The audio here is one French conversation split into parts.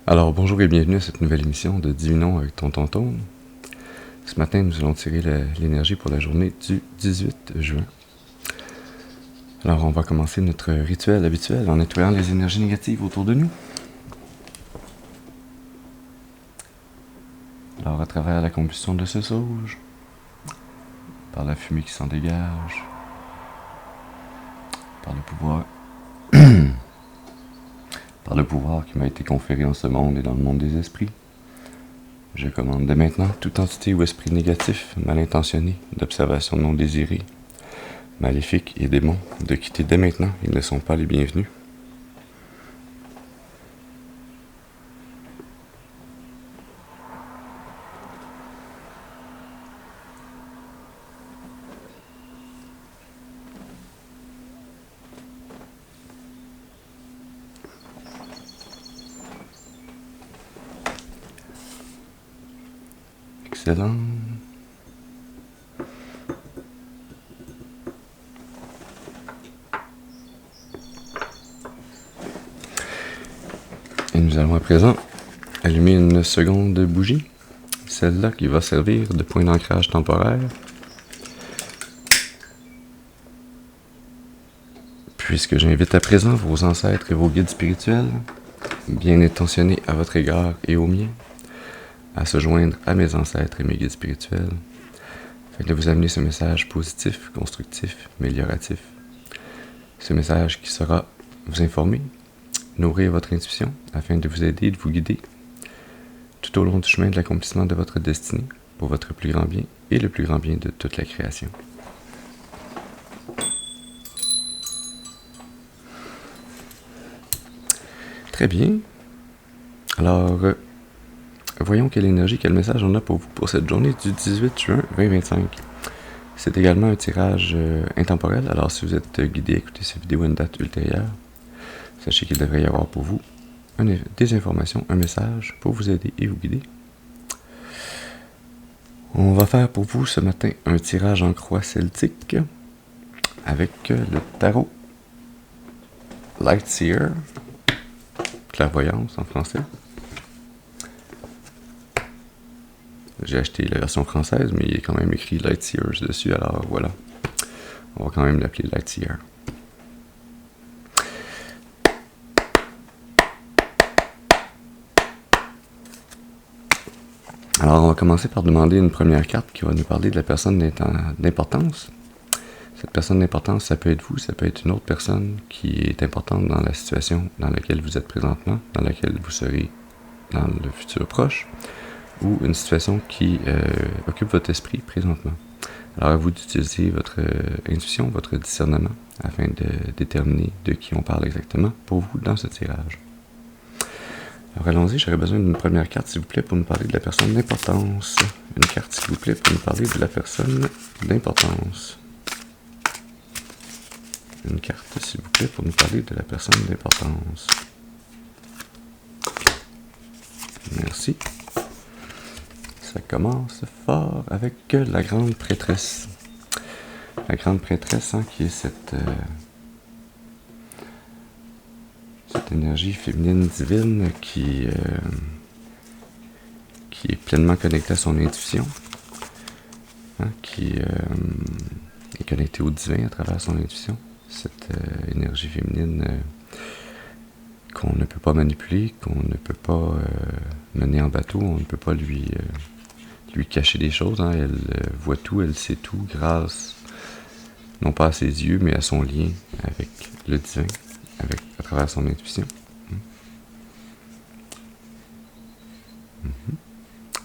Alors bonjour et bienvenue à cette nouvelle émission de Divinons avec Tonton Tone. Ce matin, nous allons tirer l'énergie pour la journée du 18 juin. Alors on va commencer notre rituel habituel en nettoyant les énergies négatives autour de nous. Alors à travers la combustion de ce sauge, par la fumée qui s'en dégage, par le pouvoir qui m'a été conféré en ce monde et dans le monde des esprits, je commande dès maintenant toute entité ou esprit négatif, mal intentionné, d'observation non désirée, maléfique et démons de quitter dès maintenant, ils ne sont pas les bienvenus. Excellent. Et nous allons à présent allumer une seconde bougie, celle-là qui va servir de point d'ancrage temporaire. Puisque j'invite à présent vos ancêtres et vos guides spirituels, bien intentionnés à votre égard et au mien, à se joindre à mes ancêtres et mes guides spirituels, afin de vous amener ce message positif, constructif, amélioratif. Ce message qui saura vous informer, nourrir votre intuition, afin de vous aider et de vous guider tout au long du chemin de l'accomplissement de votre destinée, pour votre plus grand bien et le plus grand bien de toute la création. Très bien. Alors, voyons quelle énergie, quel message on a pour vous pour cette journée du 18 juin 2025. C'est également un tirage intemporel, alors si vous êtes guidé à écouter cette vidéo à une date ultérieure, sachez qu'il devrait y avoir pour vous des informations, un message pour vous aider et vous guider. On va faire pour vous ce matin un tirage en croix celtique avec le tarot Lightseer, clairvoyance en français. J'ai acheté la version française, mais il est quand même écrit Lightseers dessus, alors voilà. On va quand même l'appeler Lightseer. Alors, on va commencer par demander une première carte qui va nous parler de la personne d'importance. Cette personne d'importance, ça peut être vous, ça peut être une autre personne qui est importante dans la situation dans laquelle vous êtes présentement, dans laquelle vous serez dans le futur proche, ou une situation qui occupe votre esprit présentement. Alors à vous d'utiliser votre intuition, votre discernement, afin de déterminer de qui on parle exactement pour vous dans ce tirage. Alors allons-y, j'aurais besoin d'une première carte, s'il vous plaît, pour nous parler de la personne d'importance. Une carte, s'il vous plaît, pour nous parler de la personne d'importance. Une carte, s'il vous plaît, pour nous parler de la personne d'importance. Merci. Ça commence fort avec la grande prêtresse. La grande prêtresse, qui est cette énergie féminine divine qui est pleinement connectée à son intuition, qui est connectée au divin à travers son intuition. Cette énergie féminine qu'on ne peut pas manipuler, qu'on ne peut pas mener en bateau, on ne peut pas lui cacher des choses. Elle voit tout, elle sait tout grâce, non pas à ses yeux, mais à son lien avec le divin, à travers son intuition.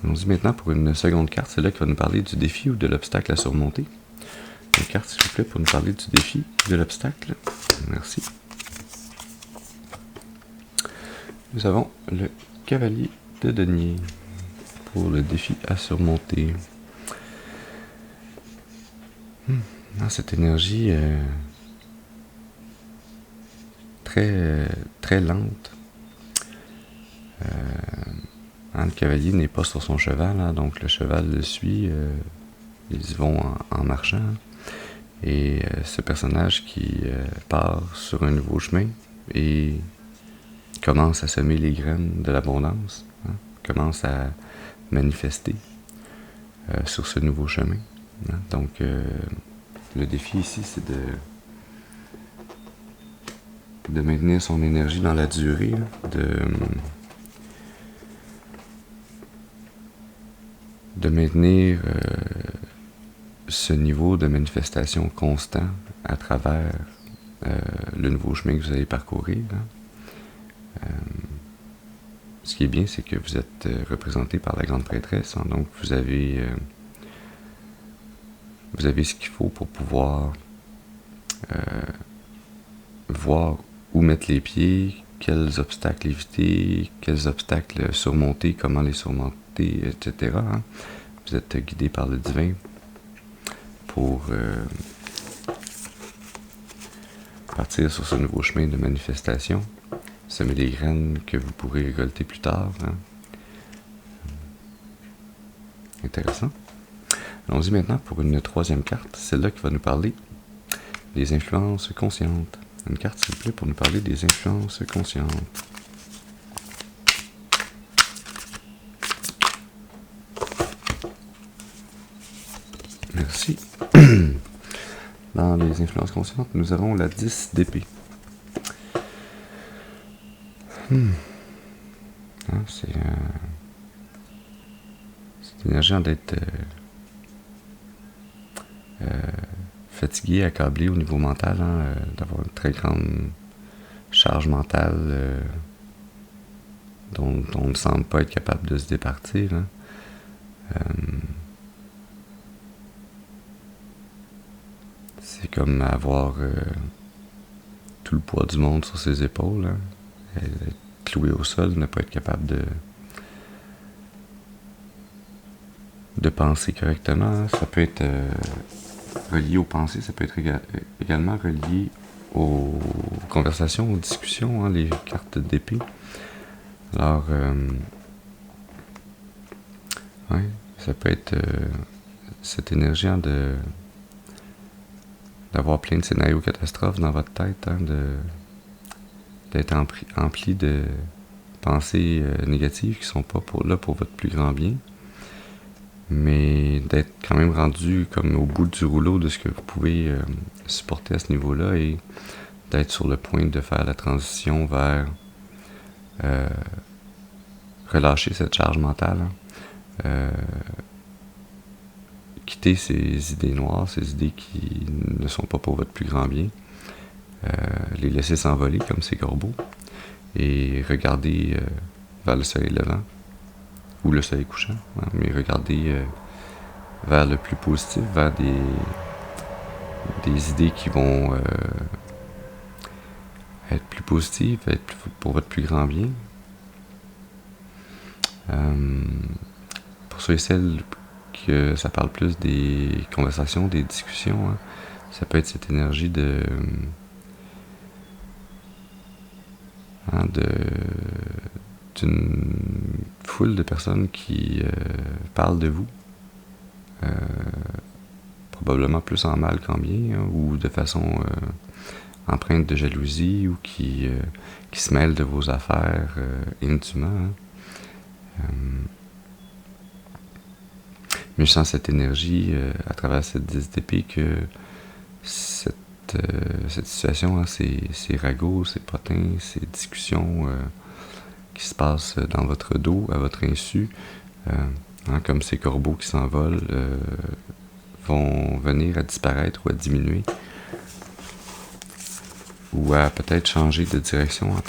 Allons-y maintenant pour une seconde carte, c'est là qui va nous parler du défi ou de l'obstacle à surmonter. Une carte, s'il vous plaît, pour nous parler du défi ou de l'obstacle. Merci. Nous avons le cavalier de denier pour le défi à surmonter. Cette énergie très lente. Le cavalier n'est pas sur son cheval, donc le cheval le suit. Ils y vont en marchant. Et ce personnage qui part sur un nouveau chemin et commence à semer les graines de l'abondance, hein, commence à manifester sur ce nouveau chemin. Hein. Donc, le défi ici, c'est de maintenir son énergie dans la durée, de maintenir ce niveau de manifestation constant à travers le nouveau chemin que vous allez parcourir. Hein. Ce qui est bien, c'est que vous êtes représenté par la grande prêtresse, hein, donc vous avez ce qu'il faut pour pouvoir voir où mettre les pieds, quels obstacles éviter, quels obstacles surmonter, comment les surmonter, etc. Hein. Vous êtes guidé par le divin pour partir sur ce nouveau chemin de manifestation, semer les graines que vous pourrez récolter plus tard. Hein. Intéressant. Allons-y maintenant pour une troisième carte, celle-là qui va nous parler des influences conscientes. Une carte, s'il vous plaît, pour nous parler des influences conscientes. Merci. Dans les influences conscientes, nous avons la 10 d'épée. Hein, c'est énergique d'être fatigué, accablé au niveau mental, hein, d'avoir une très grande charge mentale dont on ne semble pas être capable de se départir. Hein. C'est comme avoir tout le poids du monde sur ses épaules, hein, être cloué au sol, ne pas être capable de penser correctement. Ça peut être relié aux pensées, ça peut être également relié aux conversations, aux discussions, hein, les cartes d'épée. Alors, ouais, ça peut être cette énergie hein, d'avoir plein de scénarios catastrophes dans votre tête, hein, d'être empli de pensées négatives qui ne sont pas là pour votre plus grand bien, mais d'être quand même rendu comme au bout du rouleau de ce que vous pouvez supporter à ce niveau-là et d'être sur le point de faire la transition vers relâcher cette charge mentale, hein, quitter ces idées noires, ces idées qui ne sont pas pour votre plus grand bien, les laisser s'envoler comme ces corbeaux et regarder vers le soleil levant ou le soleil couchant, hein, mais regarder vers le plus positif, vers des idées qui vont être plus positives, être pour votre plus grand bien. Pour ceux et celles que ça parle plus des conversations, des discussions, hein, ça peut être cette énergie d'une foule de personnes qui parlent de vous, probablement plus en mal qu'en bien, hein, ou de façon empreinte de jalousie, ou qui se mêlent de vos affaires indûment. Hein. Mais je sens cette énergie à travers cette 10 d'épée que cette situation, hein, ces ragots, ces potins, ces discussions qui se passent dans votre dos, à votre insu, hein, comme ces corbeaux qui s'envolent, vont venir à disparaître ou à diminuer, ou à peut-être changer de direction à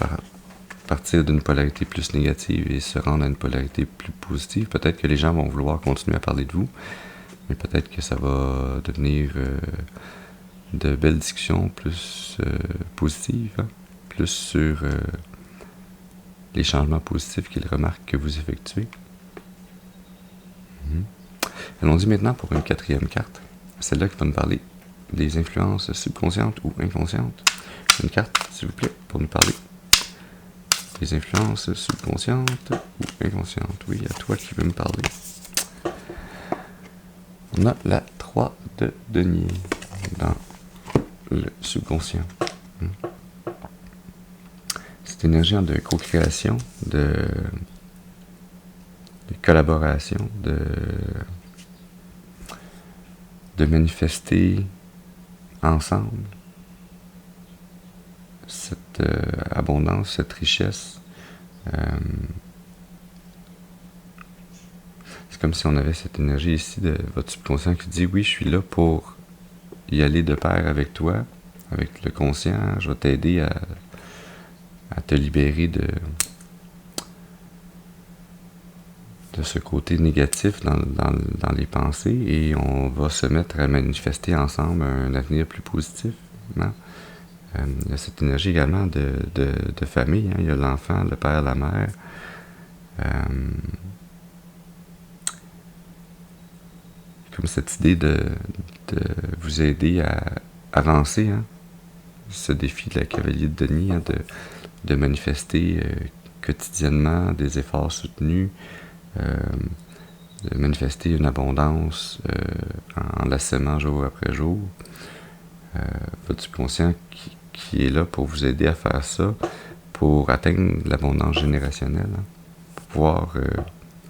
partir d'une polarité plus négative et se rendre à une polarité plus positive. Peut-être que les gens vont vouloir continuer à parler de vous, mais peut-être que ça va devenir de belles discussions plus positives, hein, plus sur les changements positifs qu'ils remarquent que vous effectuez. Allons-y maintenant pour une quatrième carte, celle-là qui va nous parler des influences subconscientes ou inconscientes. Une carte, s'il vous plaît, pour nous parler des influences subconscientes ou inconscientes. Oui, à toi qui veux me parler. On a la 3 de denier dans le subconscient. cette énergie de co-création, de collaboration, de manifester ensemble cette abondance, cette richesse. C'est comme si on avait cette énergie ici de votre subconscient qui dit oui, je suis là pour y aller de pair avec toi, avec le conscient, je vais t'aider à te libérer de ce côté négatif dans les pensées, et on va se mettre à manifester ensemble un avenir plus positif. Hein? Il y a cette énergie également de famille, hein? Il y a l'enfant, le père, la mère. Comme cette idée de vous aider à avancer, hein? Ce défi de la cavalier de Denis, hein? de manifester quotidiennement des efforts soutenus, de manifester une abondance en la semaine jour après jour. Votre subconscient qui est là pour vous aider à faire ça, pour atteindre l'abondance générationnelle, hein, pour pouvoir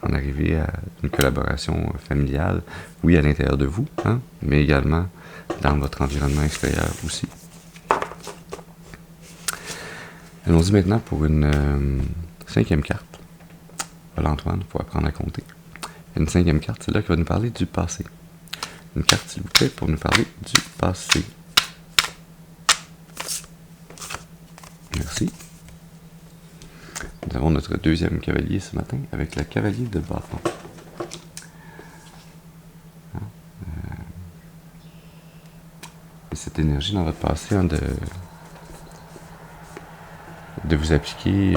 en arriver à une collaboration familiale, oui, à l'intérieur de vous, hein, mais également dans votre environnement extérieur aussi. Allons-y maintenant pour une 5e carte. Voilà, Antoine, il faut apprendre à compter. Une 5e carte, c'est là qui va nous parler du passé. Une carte, s'il vous plaît, pour nous parler du passé. Merci. Nous avons notre 2e cavalier ce matin avec le cavalier de bâton. Et cette énergie dans votre passé, hein, de vous appliquer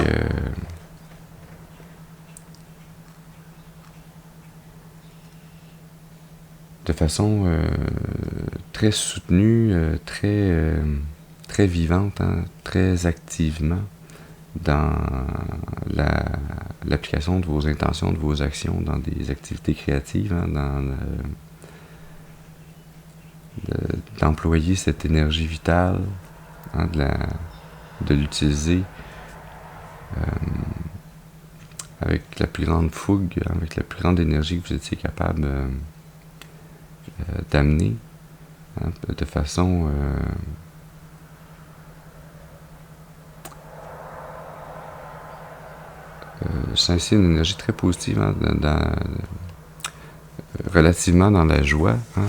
de façon très soutenue, très vivante, hein, très activement dans l'application de vos intentions, de vos actions, dans des activités créatives, hein, d'employer cette énergie vitale, hein, de l'utiliser avec la plus grande fougue, avec la plus grande énergie que vous étiez capable d'amener, hein, de façon c'est ici une énergie très positive, hein, relativement dans la joie. Hein,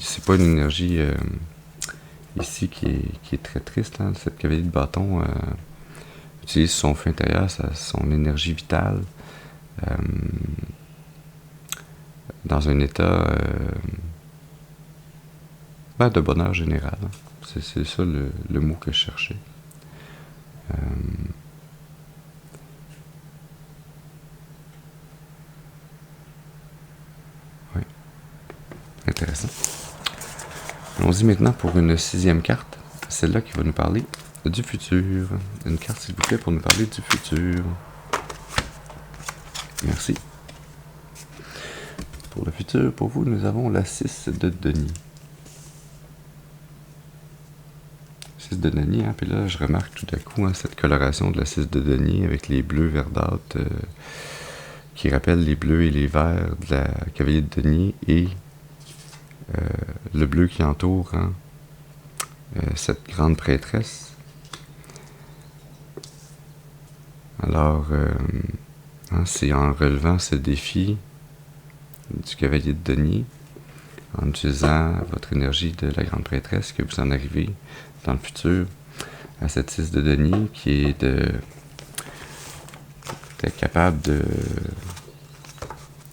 c'est pas une énergie ici qui est très triste. Hein, cette cavalier de bâton utilise son feu intérieur, son énergie vitale dans un état de bonheur général. Hein. C'est ça le mot que je cherchais. Oui, intéressant. Allons-y maintenant pour une 6e carte. Celle-là qui va nous parler du futur. Une carte, s'il vous plaît, pour nous parler du futur. Merci. Pour le futur, pour vous, nous avons la 6 de Denis. 6 de Denis, hein, puis là, je remarque tout à coup, hein, cette coloration de la 6 de Denis avec les bleus verdâtres qui rappellent les bleus et les verts de la cavalier de Denis et le bleu qui entoure, hein, cette grande prêtresse. Alors, hein, c'est en relevant ce défi du cavalier de Denis, en utilisant votre énergie de la grande prêtresse, que vous en arrivez dans le futur à cette 6 de Denis qui est d'être capable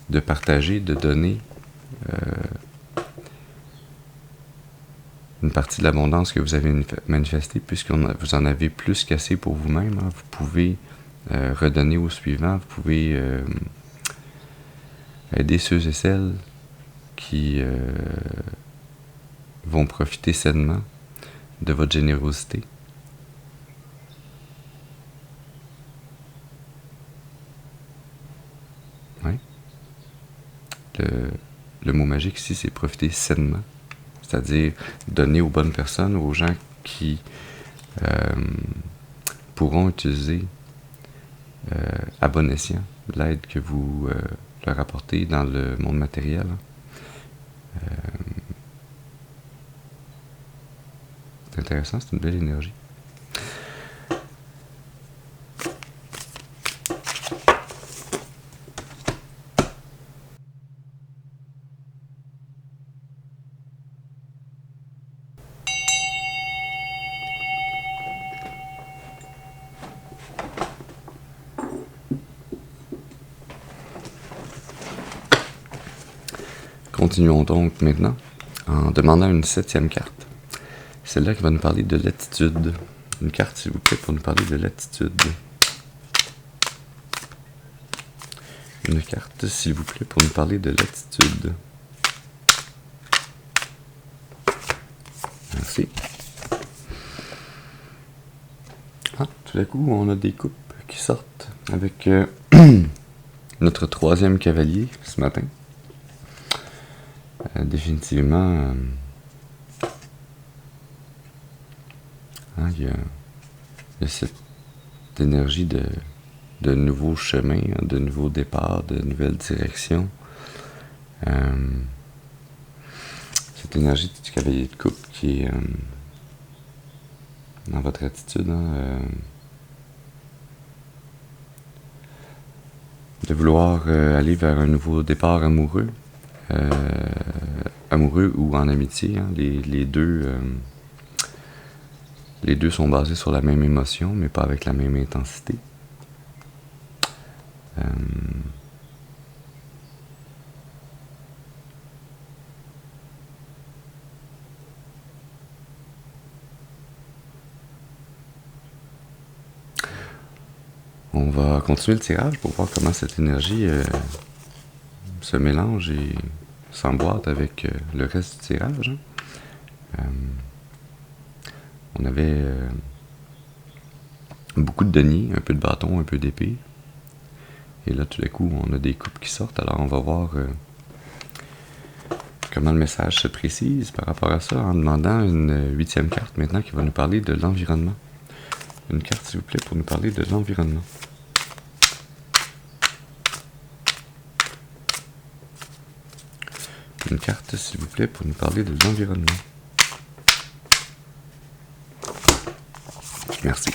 de partager, de donner une partie de l'abondance que vous avez manifestée, puisque vous en avez plus qu'assez pour vous-même. Hein. Vous pouvez redonner au suivant, vous pouvez aider ceux et celles qui vont profiter sainement de votre générosité. Oui. Le mot magique ici, c'est profiter sainement. C'est-à-dire donner aux bonnes personnes, aux gens qui pourront utiliser à bon escient l'aide que vous leur apportez dans le monde matériel. C'est intéressant, c'est une belle énergie. Continuons donc maintenant en demandant une 7e carte. Celle-là qui va nous parler de l'attitude. Une carte, s'il vous plaît, pour nous parler de l'attitude. Une carte, s'il vous plaît, pour nous parler de l'attitude. Merci. Ah, tout à coup, on a des coupes qui sortent avec notre 3e cavalier ce matin. Définitivement, il y a cette énergie de nouveaux chemins, de nouveaux départs, de nouvelles directions. Cette énergie du cavalier de coupe qui est dans votre attitude, de vouloir aller vers un nouveau départ amoureux. Amoureux ou en amitié, les deux sont basés sur la même émotion, mais pas avec la même intensité. On va continuer le tirage pour voir comment cette énergie se mélange et s'emboîte avec le reste du tirage. On avait beaucoup de deniers, un peu de bâton, un peu d'épée. Et là, tout d'un coup, on a des coupes qui sortent. Alors, on va voir comment le message se précise par rapport à ça en demandant une 8e carte maintenant qui va nous parler de l'environnement. Une carte, s'il vous plaît, pour nous parler de l'environnement. Une carte, s'il vous plaît, pour nous parler de l'environnement. Merci.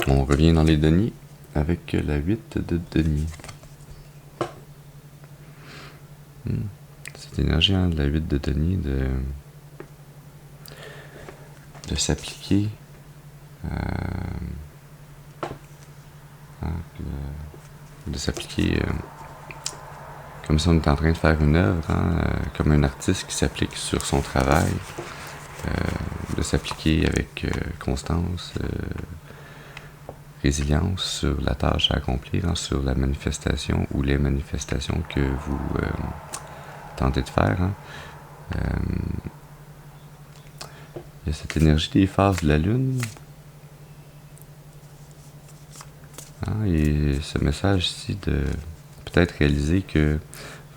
On revient dans les deniers avec la 8 de denier. Cette énergie de la 8 de denier de s'appliquer de s'appliquer comme si on était en train de faire une œuvre, comme un artiste qui s'applique sur son travail, de s'appliquer avec constance, résilience sur la tâche à accomplir, sur la manifestation ou les manifestations que vous tentez de faire. Il y a cette énergie des phases de la Lune. Et ce message ici de peut-être réaliser que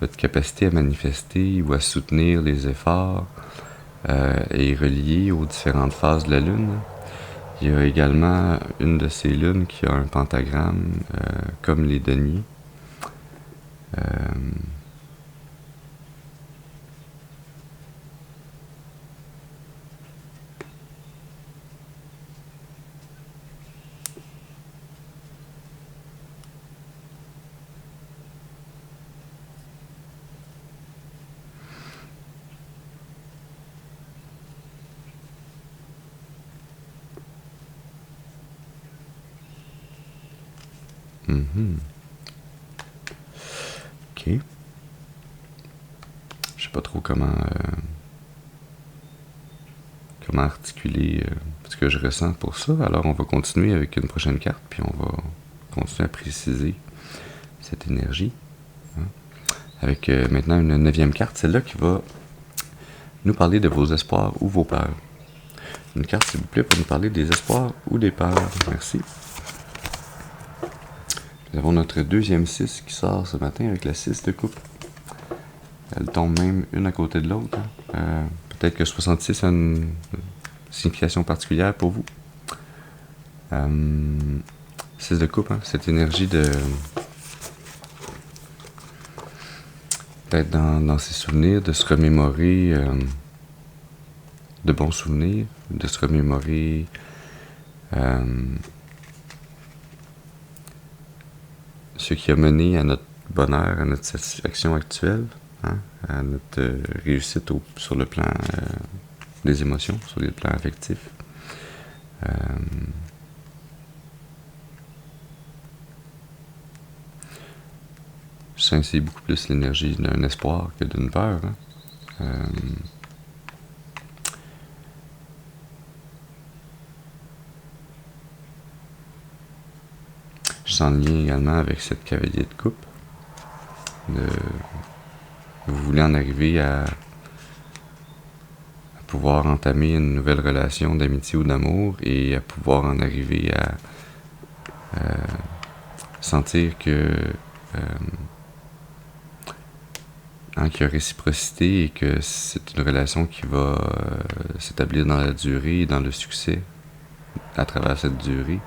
votre capacité à manifester ou à soutenir les efforts est reliée aux différentes phases de la Lune. Il y a également une de ces lunes qui a un pentagramme comme les deniers. Ok. Je sais pas trop comment articuler ce que je ressens pour ça. Alors on va continuer avec une prochaine carte, puis on va continuer à préciser cette énergie. Avec maintenant une 9e carte, celle-là qui va nous parler de vos espoirs ou vos peurs. Une carte, s'il vous plaît, pour nous parler des espoirs ou des peurs. Merci. Nous avons notre 2e 6 qui sort ce matin avec la 6 de coupe. Elle tombe même une à côté de l'autre. Peut-être que 66 a une signification particulière pour vous. 6 de coupe, cette énergie d'être dans ses souvenirs, de se remémorer de bons souvenirs, de se remémorer ce qui a mené à notre bonheur, à notre satisfaction actuelle, à notre réussite sur le plan des émotions, sur le plan affectif. Je sens que c'est beaucoup plus l'énergie d'un espoir que d'une peur. Je sens le lien également avec cette cavalier de coupe. Vous voulez en arriver à pouvoir entamer une nouvelle relation d'amitié ou d'amour et à pouvoir en arriver à sentir que qu'il y a réciprocité et que c'est une relation qui va s'établir dans la durée et dans le succès à travers cette durée.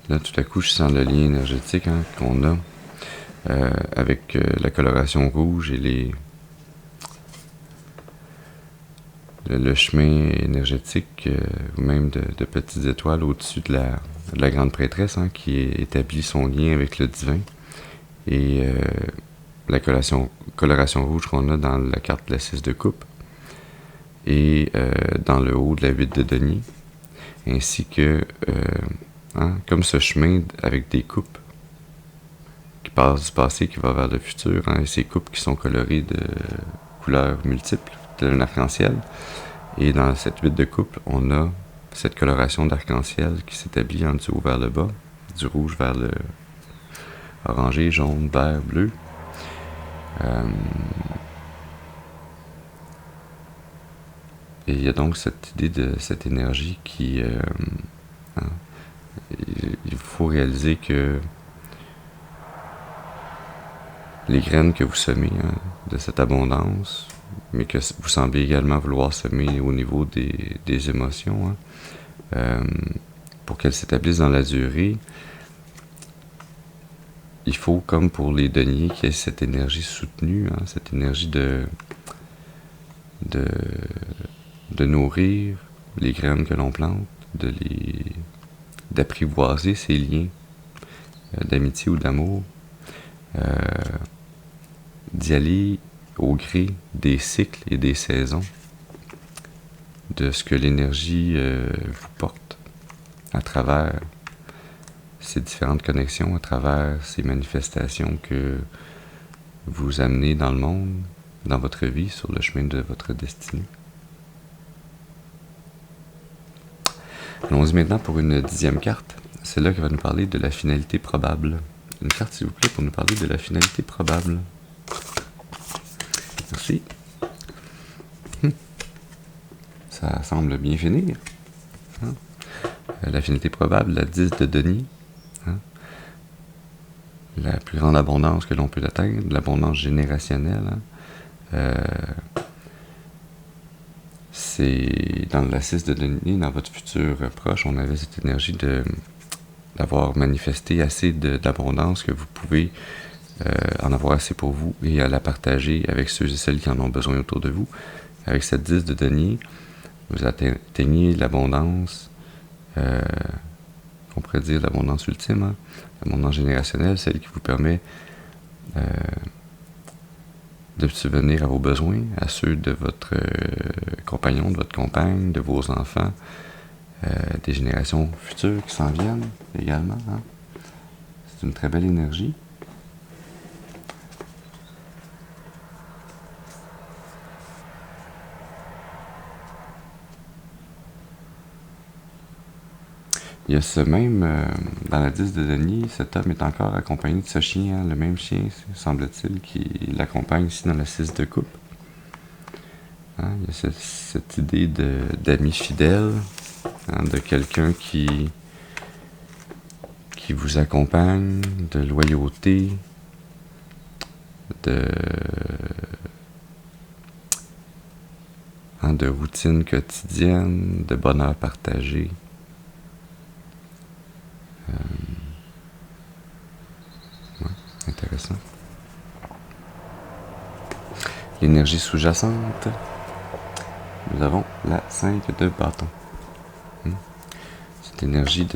Là, tout à coup, je sens le lien énergétique qu'on a avec la coloration rouge et le chemin énergétique ou même de petites étoiles au-dessus de la grande prêtresse qui établit son lien avec le divin. Et la coloration rouge qu'on a dans la carte de la 6 de coupe et dans le haut de la 8 de denier, ainsi que comme ce chemin avec des coupes qui passe du passé, qui va vers le futur, et ces coupes qui sont colorées de couleurs multiples, tel un arc-en-ciel. Et dans cette 8 de coupe, on a cette coloration d'arc-en-ciel qui s'établit en du haut vers le bas, du rouge vers le orangé, jaune, vert, bleu. Et il y a donc cette idée de cette énergie qui... il faut réaliser que les graines que vous semez de cette abondance, mais que vous semblez également vouloir semer au niveau des émotions, pour qu'elles s'établissent dans la durée, il faut, comme pour les deniers, qu'il y ait cette énergie soutenue, cette énergie de nourrir les graines que l'on plante, d'apprivoiser ces liens d'amitié ou d'amour, d'y aller au gré des cycles et des saisons, de ce que l'énergie vous porte à travers ces différentes connexions, à travers ces manifestations que vous amenez dans le monde, dans votre vie, sur le chemin de votre destinée. Allons-y maintenant pour une 10e carte. C'est là qui va nous parler de la finalité probable. Une carte, s'il vous plaît, pour nous parler de la finalité probable. Merci. Ça semble bien finir. La finalité probable, la 10 de denier. La plus grande abondance que l'on peut atteindre, l'abondance générationnelle. C'est dans la 6 de denier, dans votre futur proche, on avait cette énergie d'avoir manifesté assez d'abondance que vous pouvez en avoir assez pour vous et à la partager avec ceux et celles qui en ont besoin autour de vous. Avec cette 10 de denier, vous atteignez l'abondance, on pourrait dire l'abondance ultime, l'abondance générationnelle, celle qui vous permet de subvenir à vos besoins, à ceux de votre compagnon, de votre compagne, de vos enfants, des générations futures qui s'en viennent également. C'est une très belle énergie. Il y a ce même, dans la 10 de denier, cet homme est encore accompagné de ce chien, le même chien, semble-t-il, qui l'accompagne ici dans la 6 de coupe. Il y a cette idée d'ami fidèle, de quelqu'un qui vous accompagne, de loyauté, de routine quotidienne, de bonheur partagé. Ouais, intéressant. L'énergie sous-jacente. Nous avons la 5 de bâton. Cette énergie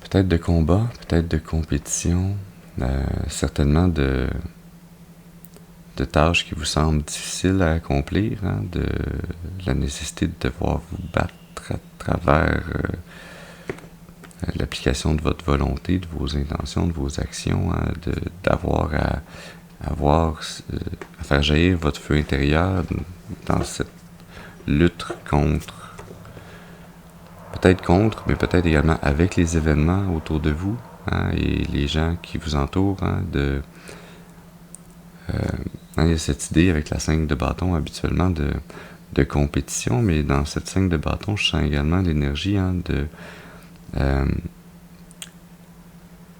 peut-être de combat, peut-être de compétition, certainement de tâches qui vous semblent difficiles à accomplir, de la nécessité de devoir vous battre à travers l'application de votre volonté, de vos intentions, de vos actions, d'avoir à faire jaillir votre feu intérieur dans cette lutte mais peut-être également avec les événements autour de vous, et les gens qui vous entourent, il y a cette idée avec la 5 de bâton habituellement de compétition, mais dans cette 5 de bâton, je sens également l'énergie de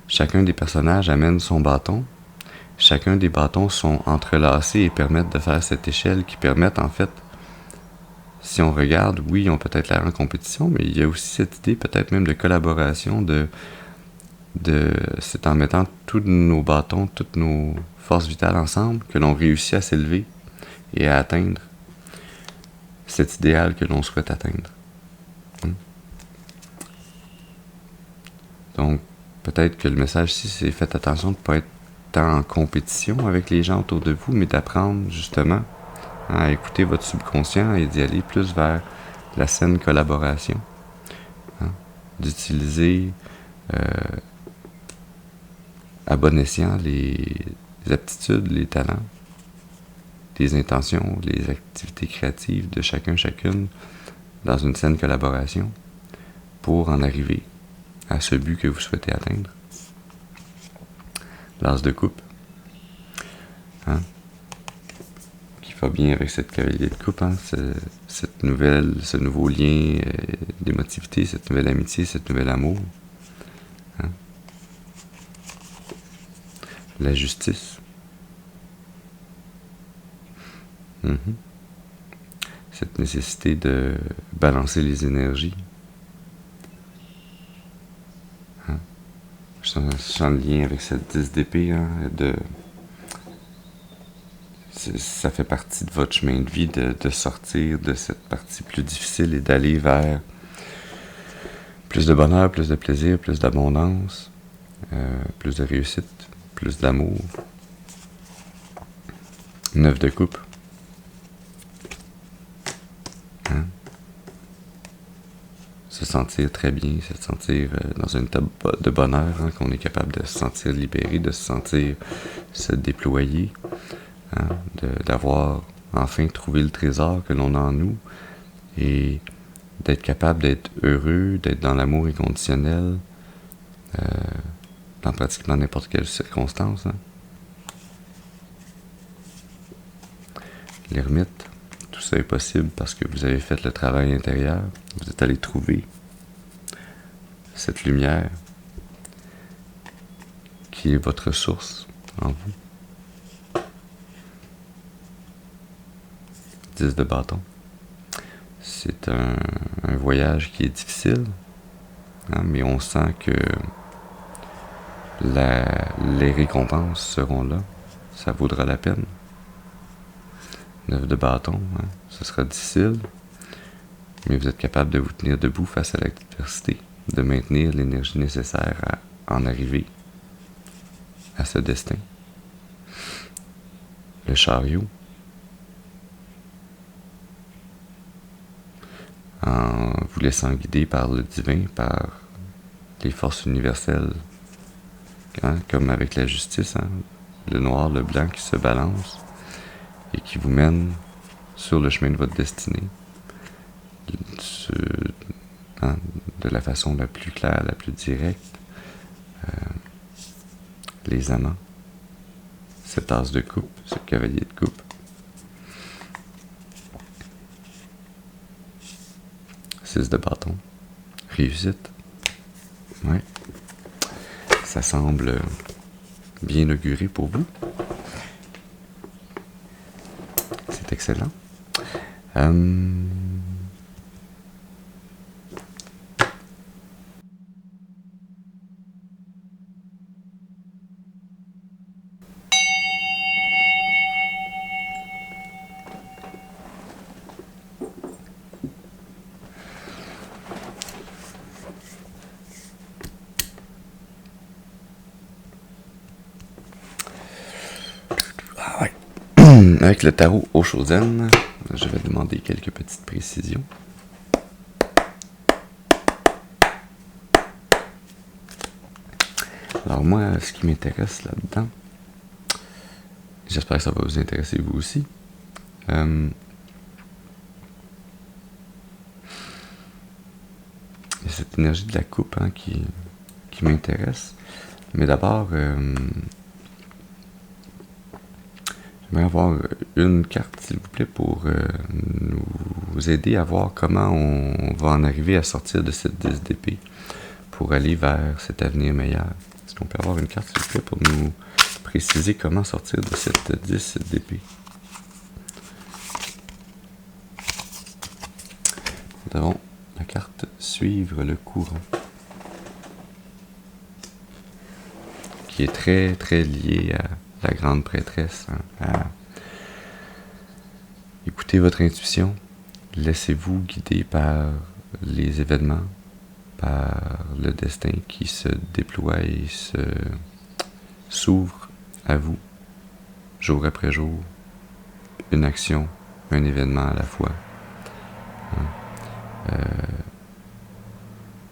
chacun des personnages amène son bâton. Chacun des bâtons sont entrelacés et permettent de faire cette échelle qui permettent en fait, si on regarde, oui, ils ont peut-être l'air en compétition, mais il y a aussi cette idée peut-être même de collaboration, c'est en mettant tous nos bâtons, toutes nos forces vitales ensemble que l'on réussit à s'élever et à atteindre cet idéal que l'on souhaite atteindre. Donc, peut-être que le message ici, c'est faites attention de ne pas être en compétition avec les gens autour de vous, mais d'apprendre justement à écouter votre subconscient et d'y aller plus vers la saine collaboration. D'utiliser à bon escient les aptitudes, les talents, les intentions, les activités créatives de chacune dans une saine collaboration pour en arriver à ce but que vous souhaitez atteindre. L'as de coupe, qui va bien avec cette cavalier de coupe, ce nouveau lien d'émotivité, cette nouvelle amitié, cette nouvel amour. La justice. Cette nécessité de balancer les énergies. Je sens le lien avec cette 10 d'épée, ça fait partie de votre chemin de vie de sortir de cette partie plus difficile et d'aller vers plus de bonheur, plus de plaisir, plus d'abondance, plus de réussite, plus d'amour. 9 de coupe. Se sentir très bien, se sentir dans un état de bonheur, qu'on est capable de se sentir libéré, de se déployer, d'avoir enfin trouvé le trésor que l'on a en nous et d'être capable d'être heureux, d'être dans l'amour inconditionnel dans pratiquement n'importe quelle circonstance. L'ermite, tout ça est possible parce que vous avez fait le travail intérieur, vous êtes allé trouver cette lumière qui est votre source en vous. 10 de bâton. C'est un voyage qui est difficile, mais on sent que les récompenses seront là. Ça vaudra la peine. 9 de bâton, ce sera difficile, mais vous êtes capable de vous tenir debout face à l'adversité, de maintenir l'énergie nécessaire à en arriver à ce destin. Le chariot. En vous laissant guider par le divin, par les forces universelles, comme avec la justice, le noir, le blanc qui se balancent et qui vous mène sur le chemin de votre destinée de la façon la plus claire, la plus directe. Les amants, cette tasse de coupe, ce cavalier de coupe. 6 de bâton. Réussite. Ouais. Ça semble bien auguré pour vous. C'est excellent. Avec le tarot Oshozen, je vais demander quelques petites précisions. Alors moi, ce qui m'intéresse là-dedans, j'espère que ça va vous intéresser vous aussi, il y a cette énergie de la coupe qui m'intéresse. Mais d'abord, j'aimerais avoir une carte, s'il vous plaît, pour nous aider à voir comment on va en arriver à sortir de cette 10 d'épée pour aller vers cet avenir meilleur. Est-ce qu'on peut avoir une carte, s'il vous plaît, pour nous préciser comment sortir de cette 10 d'épée? Nous avons la carte Suivre le courant, qui est très très liée à la grande prêtresse, à écoutez votre intuition, laissez-vous guider par les événements, par le destin qui se déploie et s'ouvre à vous, jour après jour, une action, un événement à la fois,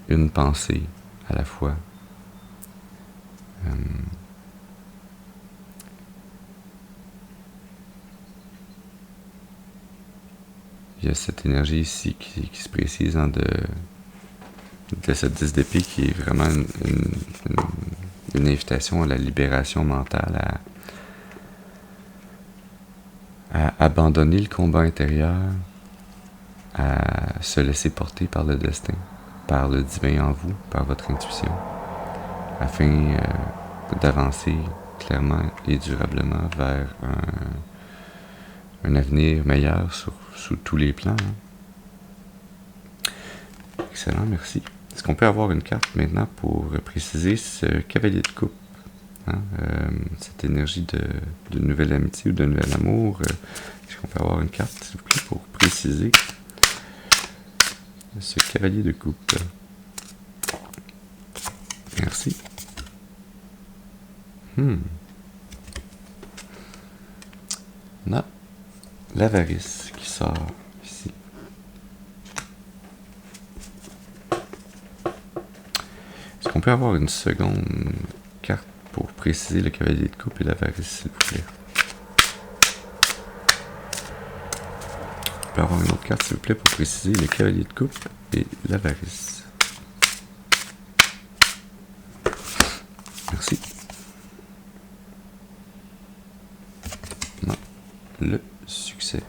une pensée à la fois. Il y a cette énergie ici qui se précise de cette 10 d'épée qui est vraiment une invitation à la libération mentale, à abandonner le combat intérieur, à se laisser porter par le destin, par le divin en vous, par votre intuition, afin d'avancer clairement et durablement vers un avenir meilleur sous tous les plans. Excellent, merci. Est-ce qu'on peut avoir une carte maintenant pour préciser ce cavalier de coupe, cette énergie de nouvelle amitié ou de nouvel amour? Est-ce qu'on peut avoir une carte, s'il vous plaît, pour préciser ce cavalier de coupe? Merci. On a l'avarice qui sort ici. Est-ce qu'on peut avoir une seconde carte pour préciser le cavalier de coupe et l'avarice, s'il vous plaît? On peut avoir une autre carte, s'il vous plaît, pour préciser le cavalier de coupe et l'avarice. Merci. Non. Le succès.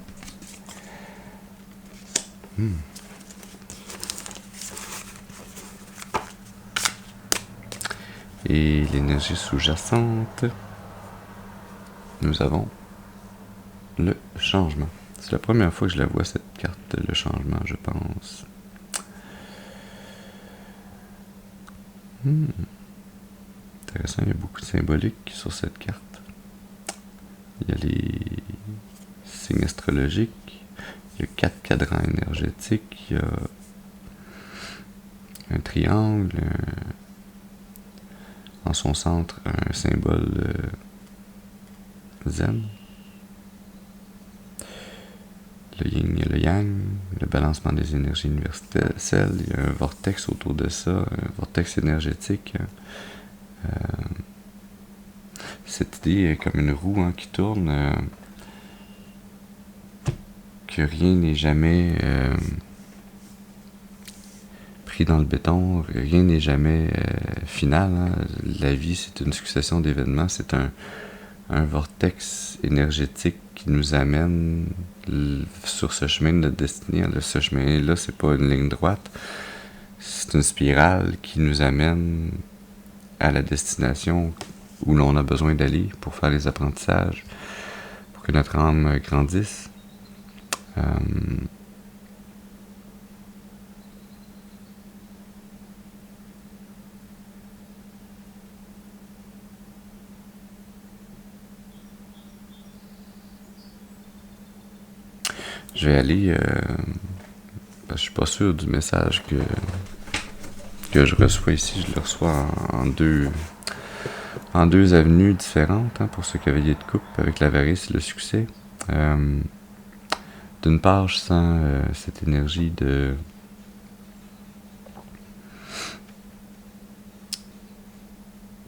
Et l'énergie sous-jacente, nous avons le changement. C'est la première fois que je la vois, cette carte, le changement, je pense. Intéressant, il y a beaucoup de symbolique sur cette carte. Il y a les signes astrologiques, il y a 4 cadrans énergétiques, il y a un triangle, en son centre un symbole zen, le yin et le yang, le balancement des énergies universelles, il y a un vortex autour de ça, un vortex énergétique. Cette idée est comme une roue qui tourne, que rien n'est jamais pris dans le béton, rien n'est jamais final. La vie, c'est une succession d'événements, c'est un vortex énergétique qui nous amène sur ce chemin de notre destinée. Ce chemin-là, c'est pas une ligne droite, c'est une spirale qui nous amène à la destination où l'on a besoin d'aller pour faire les apprentissages, pour que notre âme grandisse. Je vais aller... je suis pas sûr du message que je reçois ici. Je le reçois en deux avenues différentes, hein, pour ce cavalier de coupe avec l'avarice et le succès. D'une part, je sens cette énergie de...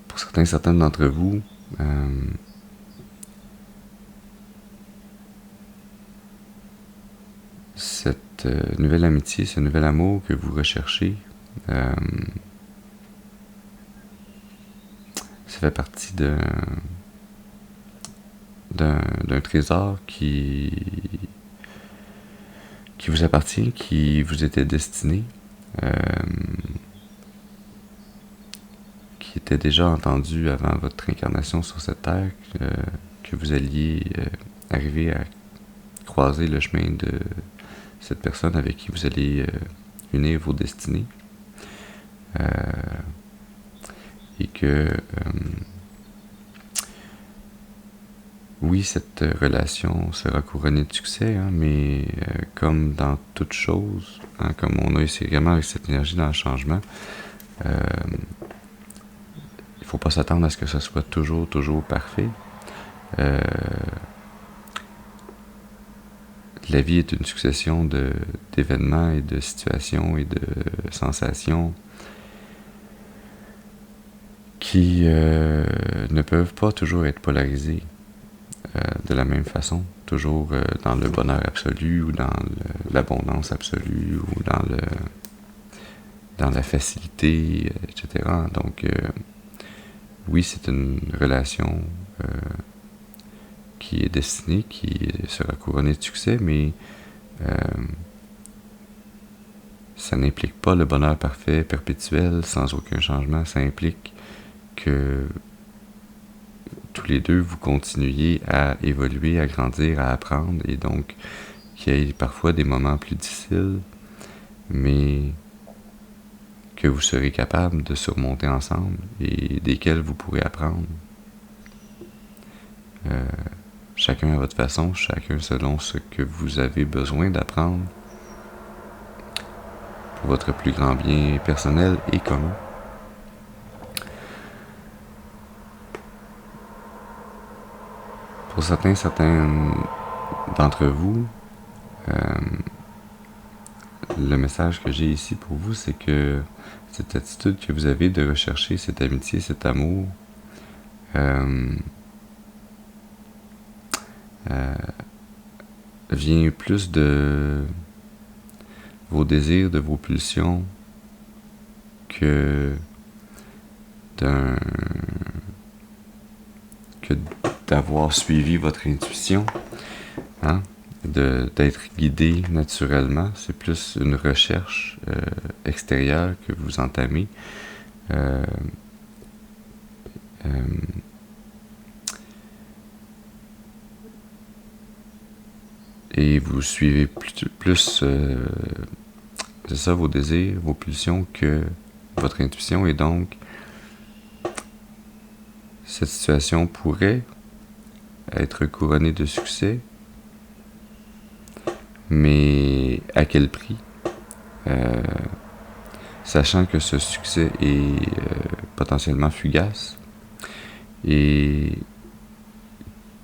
Pour certaines d'entre vous, cette nouvelle amitié, ce nouvel amour que vous recherchez, ça fait partie d'un trésor qui vous appartient, qui vous était destiné, qui était déjà entendu avant votre incarnation sur cette terre, que vous alliez arriver à croiser le chemin de cette personne avec qui vous allez unir vos destinées, et que oui, cette relation sera couronnée de succès, hein, mais comme dans toute chose, hein, comme on a ici également avec cette énergie dans le changement, il ne faut pas s'attendre à ce que ce soit toujours parfait. La vie est une succession d'événements et de situations et de sensations qui ne peuvent pas toujours être polarisées de la même façon, toujours dans le bonheur absolu ou dans l'abondance absolue ou dans la facilité, etc. Donc, oui, c'est une relation qui est destinée, qui sera couronnée de succès, mais ça n'implique pas le bonheur parfait, perpétuel, sans aucun changement. Ça implique que tous les deux, vous continuiez à évoluer, à grandir, à apprendre, et donc qu'il y ait parfois des moments plus difficiles, mais que vous serez capable de surmonter ensemble et desquels vous pourrez apprendre. Chacun à votre façon, chacun selon ce que vous avez besoin d'apprendre pour votre plus grand bien personnel et commun. Pour certains d'entre vous, le message que j'ai ici pour vous, c'est que cette attitude que vous avez de rechercher cette amitié, cet amour, vient plus de vos désirs, de vos pulsions, que d'avoir suivi votre intuition, hein, d'être guidé naturellement. C'est plus une recherche extérieure que vous entamez. Et vous suivez plus c'est ça, vos désirs, vos pulsions, que votre intuition. Et donc, cette situation pourrait être couronnée de succès, mais à quel prix? Sachant que ce succès est potentiellement fugace et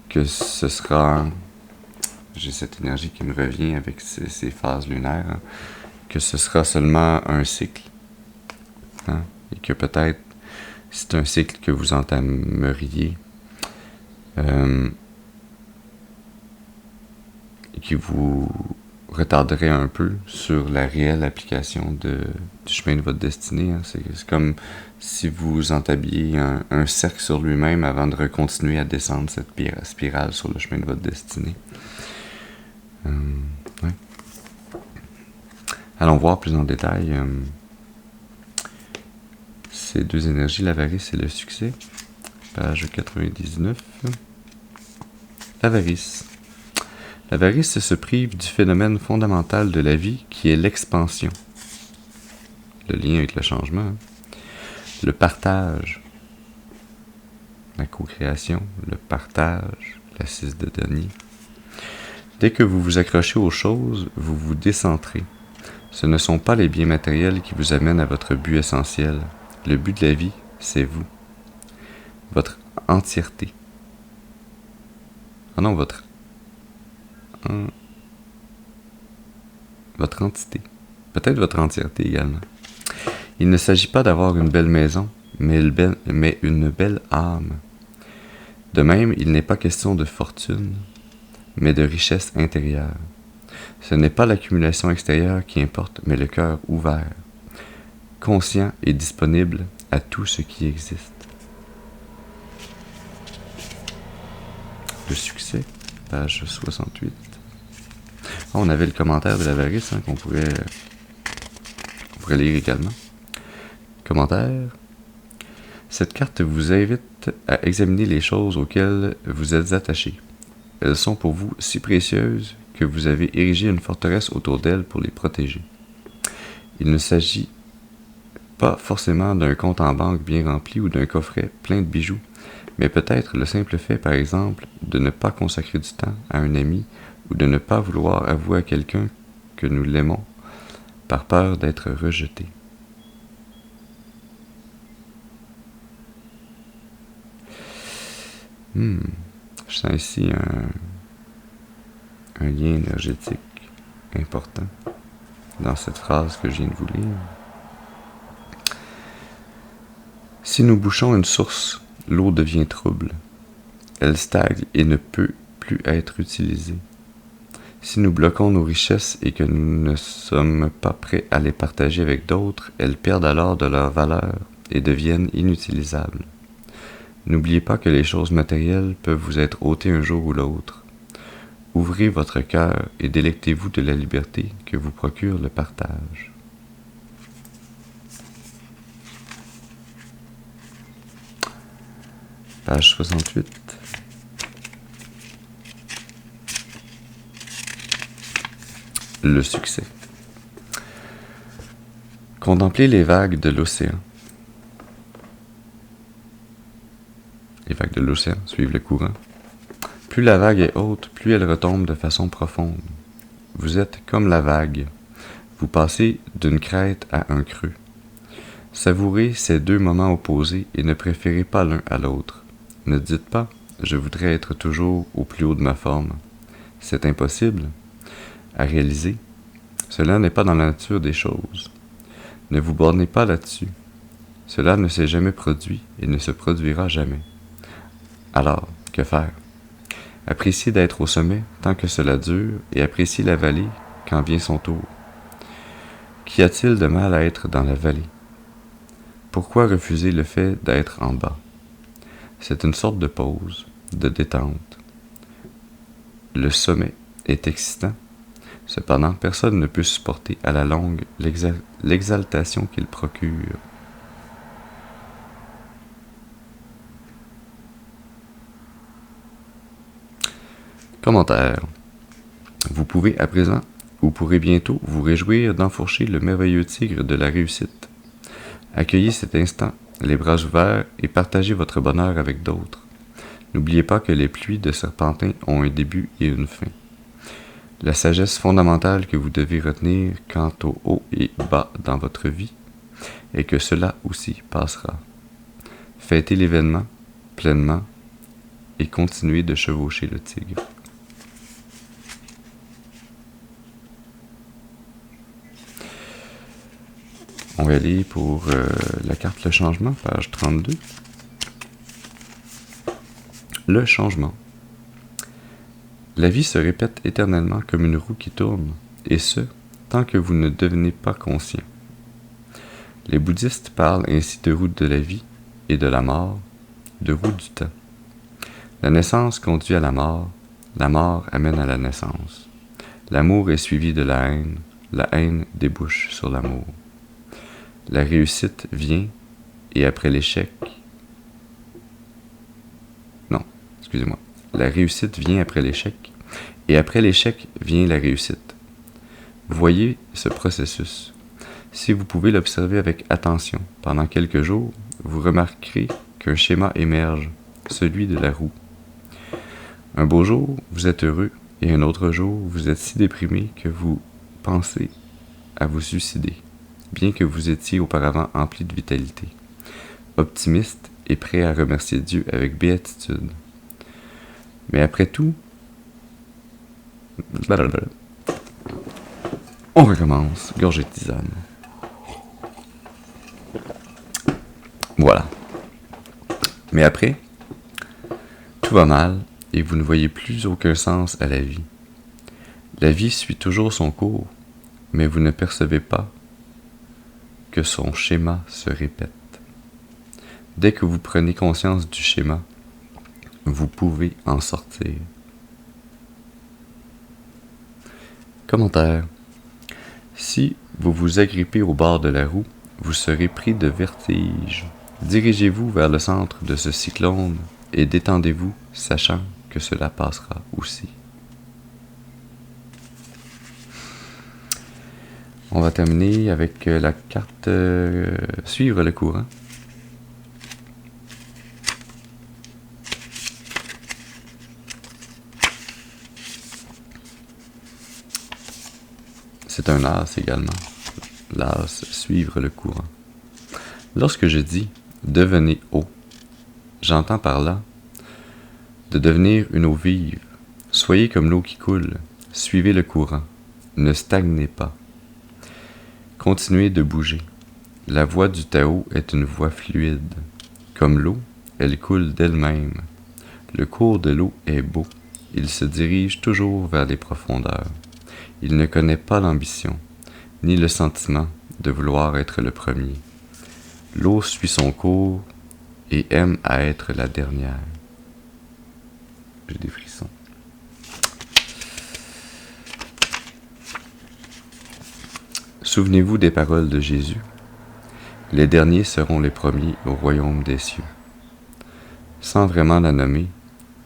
que ce sera... J'ai cette énergie qui me revient avec ces phases lunaires, hein, que ce sera seulement un cycle, hein, et que peut-être c'est un cycle que vous entameriez et qui vous retarderait un peu sur la réelle application du chemin de votre destinée. Hein. C'est comme si vous entabliez un cercle sur lui-même avant de continuer à descendre cette spirale sur le chemin de votre destinée. Ouais. Allons voir plus en détail ces deux énergies, l'avarice et le succès. Page 99. L'avarice. L'avarice se prive du phénomène fondamental de la vie qui est l'expansion. Le lien avec le changement. Hein. Le partage. La co-création. Le partage. La 6 de denier. Dès que vous vous accrochez aux choses, vous vous décentrez. Ce ne sont pas les biens matériels qui vous amènent à votre but essentiel. Le but de la vie, c'est vous. Votre entièreté. Ah non, votre entité. Peut-être votre entièreté également. Il ne s'agit pas d'avoir une belle maison, mais une belle âme. De même, il n'est pas question de fortune, mais de richesse intérieure. Ce n'est pas l'accumulation extérieure qui importe, mais le cœur ouvert, conscient et disponible à tout ce qui existe. Le succès, page 68. On avait le commentaire de l'avarice hein, qu'on pourrait lire également. Commentaire. Cette carte vous invite à examiner les choses auxquelles vous êtes attaché. Elles sont pour vous si précieuses que vous avez érigé une forteresse autour d'elles pour les protéger. Il ne s'agit pas forcément d'un compte en banque bien rempli ou d'un coffret plein de bijoux, mais peut-être le simple fait, par exemple, de ne pas consacrer du temps à un ami ou de ne pas vouloir avouer à quelqu'un que nous l'aimons par peur d'être rejeté. Je sens ici un lien énergétique important dans cette phrase que je viens de vous lire. Si nous bouchons une source, l'eau devient trouble. Elle stagne et ne peut plus être utilisée. Si nous bloquons nos richesses et que nous ne sommes pas prêts à les partager avec d'autres, elles perdent alors de leur valeur et deviennent inutilisables. N'oubliez pas que les choses matérielles peuvent vous être ôtées un jour ou l'autre. Ouvrez votre cœur et délectez-vous de la liberté que vous procure le partage. Page 68. Le succès. Contemplez les vagues de l'océan. Les vagues de l'océan suivent le courant. Plus la vague est haute, plus elle retombe de façon profonde. Vous êtes comme la vague. Vous passez d'une crête à un creux. Savourez ces deux moments opposés et ne préférez pas l'un à l'autre. Ne dites pas « je voudrais être toujours au plus haut de ma forme ». C'est impossible à réaliser. Cela n'est pas dans la nature des choses. Ne vous bornez pas là-dessus. Cela ne s'est jamais produit et ne se produira jamais. Alors, que faire? Appréciez d'être au sommet tant que cela dure et appréciez la vallée quand vient son tour. Qu'y a-t-il de mal à être dans la vallée? Pourquoi refuser le fait d'être en bas? C'est une sorte de pause, de détente. Le sommet est excitant. Cependant, personne ne peut supporter à la longue l'exaltation qu'il procure. Commentaire. Vous pouvez à présent, ou pourrez bientôt, vous réjouir d'enfourcher le merveilleux tigre de la réussite. Accueillez cet instant, les bras ouverts, et partagez votre bonheur avec d'autres. N'oubliez pas que les pluies de serpentin ont un début et une fin. La sagesse fondamentale que vous devez retenir quant au haut et bas dans votre vie est que cela aussi passera. Fêtez l'événement pleinement et continuez de chevaucher le tigre. On va aller pour la carte Le Changement, page 32. Le changement. La vie se répète éternellement comme une roue qui tourne, et ce, tant que vous ne devenez pas conscient. Les bouddhistes parlent ainsi de roue de la vie et de la mort, de roue du temps. La naissance conduit à la mort amène à la naissance. L'amour est suivi de la haine débouche sur l'amour. La réussite vient et après l'échec... Non, excusez-moi. La réussite vient après l'échec, et après l'échec vient la réussite. Voyez ce processus. Si vous pouvez l'observer avec attention pendant quelques jours, vous remarquerez qu'un schéma émerge, celui de la roue. Un beau jour, vous êtes heureux, et un autre jour, vous êtes si déprimé que vous pensez à vous suicider, bien que vous étiez auparavant empli de vitalité, optimiste et prêt à remercier Dieu avec béatitude. Mais après tout, on recommence, gorgée de tisane. Voilà. Mais après, tout va mal et vous ne voyez plus aucun sens à la vie. La vie suit toujours son cours, mais vous ne percevez pas que son schéma se répète. Dès que vous prenez conscience du schéma, vous pouvez en sortir. Commentaire. Si vous vous agrippez au bord de la roue, vous serez pris de vertige. Dirigez-vous vers le centre de ce cyclone et détendez-vous, sachant que cela passera aussi. On va terminer avec la carte Suivre le courant. C'est un as également. L'as Suivre le courant. Lorsque je dis devenez eau, j'entends par là de devenir une eau vive. Soyez comme l'eau qui coule. Suivez le courant. Ne stagnez pas. Continuez de bouger. La voie du Tao est une voie fluide. Comme l'eau, elle coule d'elle-même. Le cours de l'eau est beau. Il se dirige toujours vers les profondeurs. Il ne connaît pas l'ambition, ni le sentiment de vouloir être le premier. L'eau suit son cours et aime à être la dernière. J'ai des frissons. Souvenez-vous des paroles de Jésus. Les derniers seront les premiers au royaume des cieux. Sans vraiment la nommer,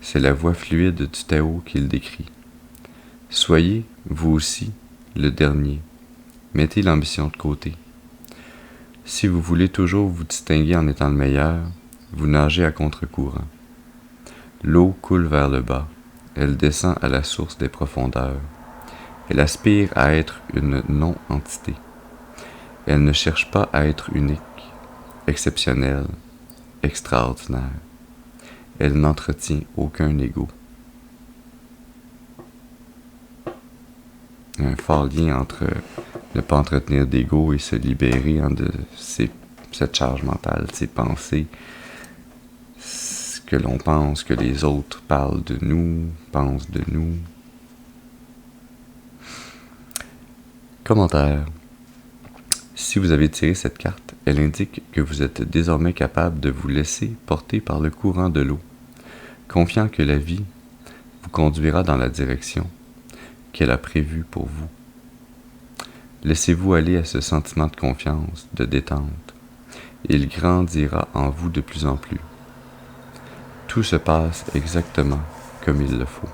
c'est la voie fluide du Tao qu'il décrit. Soyez, vous aussi, le dernier. Mettez l'ambition de côté. Si vous voulez toujours vous distinguer en étant le meilleur, vous nagez à contre-courant. L'eau coule vers le bas. Elle descend à la source des profondeurs. Elle aspire à être une non-entité. Elle ne cherche pas à être unique, exceptionnelle, extraordinaire. Elle n'entretient aucun ego. Un fort lien entre ne pas entretenir d'ego et se libérer de cette charge mentale, ces pensées, ce que l'on pense, que les autres parlent de nous, pensent de nous. Commentaire. Si vous avez tiré cette carte, elle indique que vous êtes désormais capable de vous laisser porter par le courant de l'eau, confiant que la vie vous conduira dans la direction qu'elle a prévue pour vous. Laissez-vous aller à ce sentiment de confiance, de détente. Il grandira en vous de plus en plus. Tout se passe exactement comme il le faut.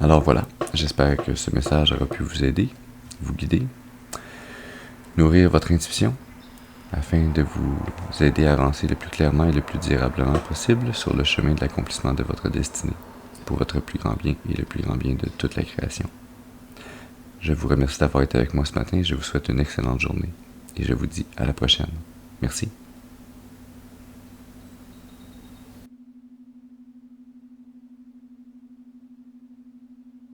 Alors voilà, j'espère que ce message aura pu vous aider, vous guider, nourrir votre intuition, afin de vous aider à avancer le plus clairement et le plus durablement possible sur le chemin de l'accomplissement de votre destinée, pour votre plus grand bien et le plus grand bien de toute la création. Je vous remercie d'avoir été avec moi ce matin, je vous souhaite une excellente journée, et je vous dis à la prochaine. Merci.